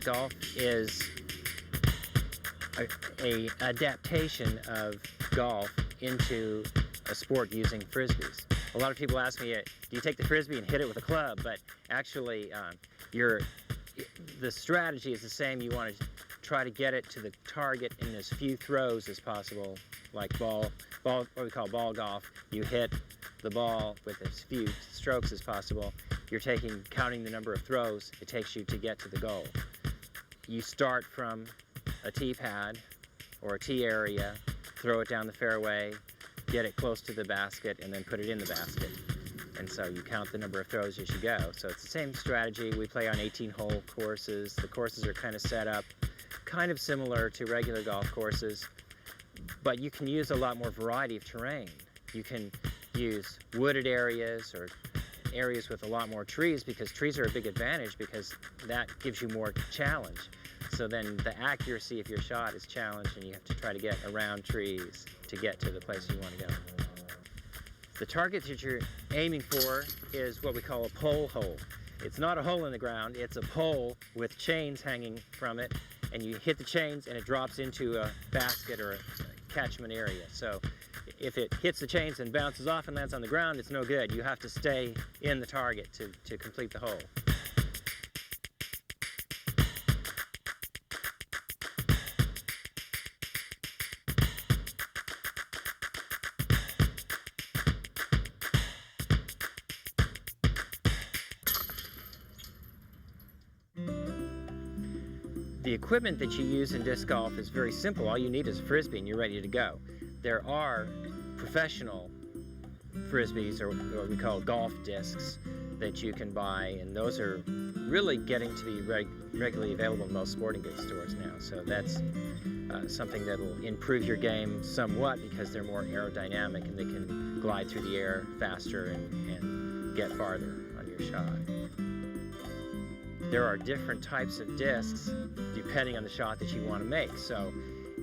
disc golf is a adaptation of golf into a sport using Frisbees. A lot of people ask me, do you take the Frisbee and hit it with a club? But actually, the strategy is the same. You want to try to get it to the target in as few throws as possible, like what we call ball golf. You hit the ball with as few strokes as possible. You're counting the number of throws it takes you to get to the goal. You start from a tee pad or a tee area, throw it down the fairway, get it close to the basket, and then put it in the basket. And so you count the number of throws as you go. So it's the same strategy. We play on 18-hole courses. The courses are kind of set up kind of similar to regular golf courses, but you can use a lot more variety of terrain. You can use wooded areas or areas with a lot more trees, because trees are a big advantage because that gives you more challenge. So then the accuracy of your shot is challenged, and you have to try to get around trees to get to the place you want to go. The target that you're aiming for is what we call a pole hole. It's not a hole in the ground, it's a pole with chains hanging from it, and you hit the chains and it drops into a basket or a catchment area. So if it hits the chains and bounces off and lands on the ground, it's no good. You have to stay in the target to complete the hole. The equipment that you use in disc golf is very simple. All you need is a Frisbee and you're ready to go. There are professional Frisbees, or what we call golf discs, that you can buy, and those are really getting to be regularly available in most sporting goods stores now. So that's something that will improve your game somewhat, because they're more aerodynamic and they can glide through the air faster and get farther on your shot. There are different types of discs depending on the shot that you want to make. So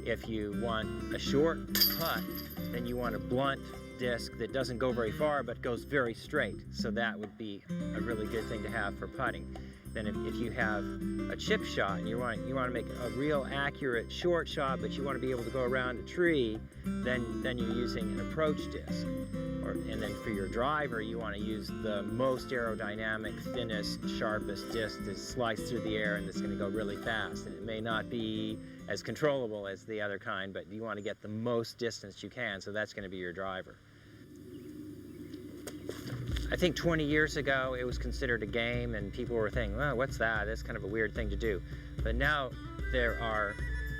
if you want a short putt, then you want a blunt disc that doesn't go very far but goes very straight. So that would be a really good thing to have for putting. Then if you have a chip shot and you want to make a real accurate short shot, but you want to be able to go around a tree, then you're using an approach disc. And then for your driver, you want to use the most aerodynamic, thinnest, sharpest disc that slices through the air and that's going to go really fast. And it may not be as controllable as the other kind, but you want to get the most distance you can, so that's going to be your driver. I think 20 years ago it was considered a game, and people were thinking, well, what's that? That's kind of a weird thing to do. But now there are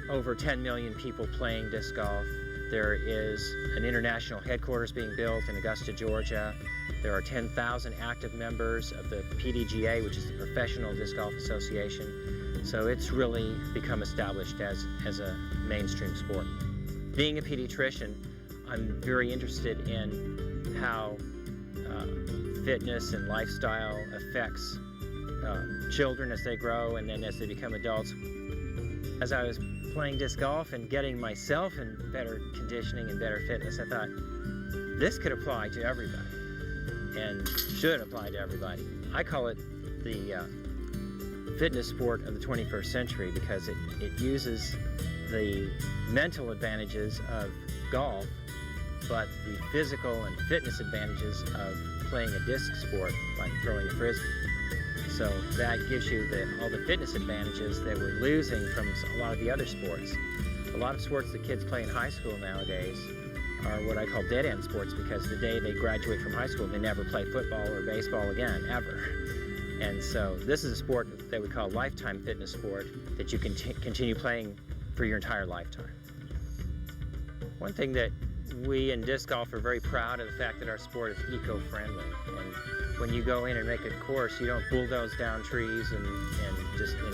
over 10 million people playing disc golf. There is an international headquarters being built in Augusta, Georgia. There are 10,000 active members of the PDGA, which is the Professional Disc Golf Association. So it's really become established as a mainstream sport. Being a pediatrician, I'm very interested in how fitness and lifestyle affects children as they grow and then as they become adults. As I was playing disc golf and getting myself in better conditioning and better fitness, I thought this could apply to everybody and should apply to everybody. I call it the fitness sport of the 21st century because it uses the mental advantages of golf, but the physical and fitness advantages of playing a disc sport like throwing a Frisbee. So that gives you all the fitness advantages that we're losing from a lot of the other sports. A lot of sports that kids play in high school nowadays are what I call dead-end sports, because the day they graduate from high school, they never play football or baseball again, ever. And so this is a sport that we call lifetime fitness sport that you can continue playing for your entire lifetime. One thing that we in disc golf are very proud of the fact that our sport is eco-friendly. And when you go in and make a course, you don't bulldoze down trees and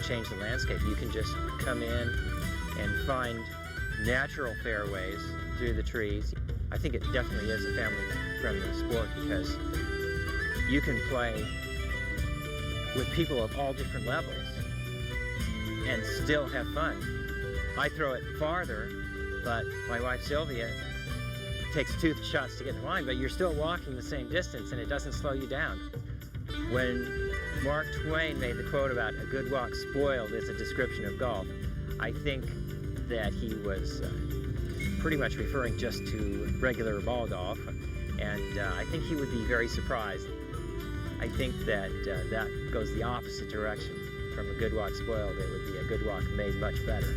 change the landscape. You can just come in and find natural fairways through the trees. I think it definitely is a family-friendly sport because you can play with people of all different levels and still have fun. I throw it farther, but my wife Sylvia takes 2 shots to get the line, but you're still walking the same distance and it doesn't slow you down. When Mark Twain made the quote about a good walk spoiled is a description of golf, I think that he was pretty much referring just to regular ball golf, and I think he would be very surprised. I think that that goes the opposite direction. From a good walk spoiled, it would be a good walk made much better.